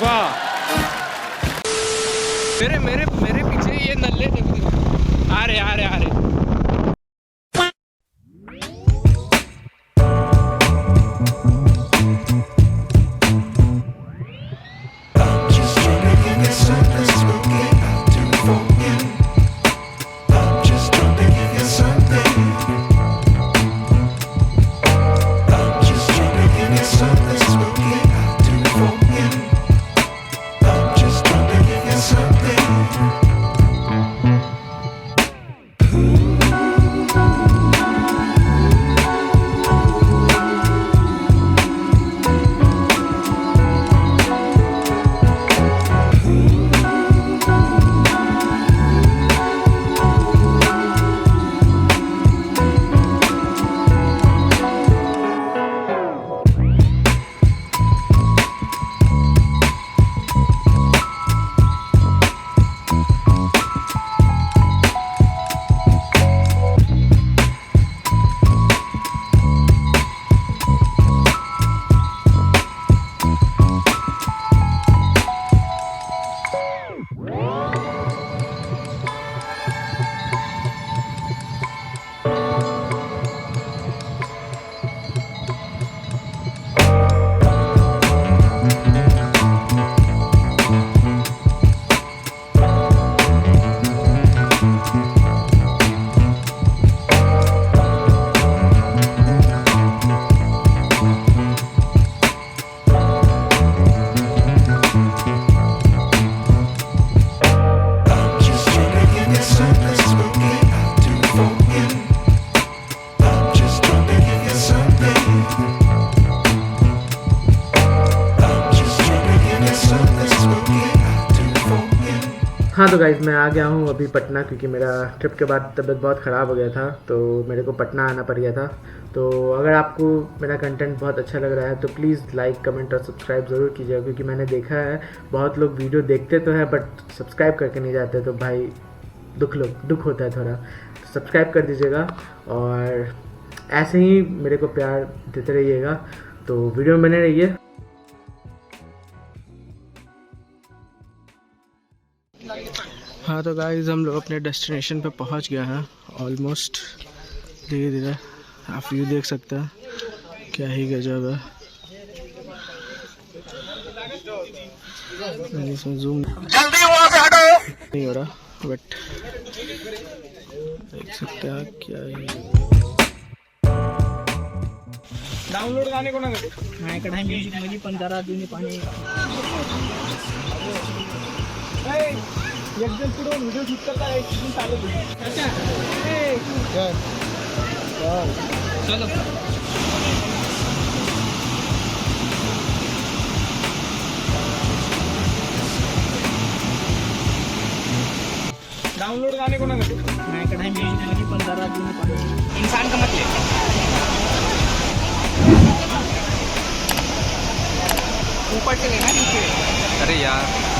वाह, मेरे मेरे मेरे पीछे ये नल्ले आ रहे आ रहे आ रहे। हाँ तो गाइज़ मैं आ गया हूँ अभी पटना, क्योंकि मेरा ट्रिप के बाद तबीयत बहुत ख़राब हो गया था तो मेरे को पटना आना पड़ गया था। तो अगर आपको मेरा कंटेंट बहुत अच्छा लग रहा है तो प्लीज़ लाइक कमेंट और सब्सक्राइब ज़रूर कीजिएगा, क्योंकि मैंने देखा है बहुत लोग वीडियो देखते तो हैं बट सब्सक्राइब करके नहीं जाते, तो भाई दुख होता है थोड़ा। तो सब्सक्राइब कर दीजिएगा और ऐसे ही मेरे को प्यार देते रहिएगा। तो वीडियो में बने रहिए। हाँ तो गाइस हम लोग अपने डेस्टिनेशन पे पहुंच गए हैं ऑलमोस्ट। धीरे धीरे आप व्यू देख सकते हैं, क्या ही गजब है। इसमें जूम जल्दी वहाँ से हटो नहीं हो रहा बट देख सकते हैं क्या ही। डाउनलोड गाणे कोणाकडे? माझ्याकडे आहे म्युझिक मध्ये पण जरा जुनी पाणी एक जण पुढे व्हिडिओ शूट करता एक जण चालू अच्छा चलो डाउनलोड गाणे कोणाकडे? माझ्याकडे आहे म्युझिक मध्ये पण जरा जुनी पाणी इंसान का मतलब ऊपर से लेना नीचे। अरे यार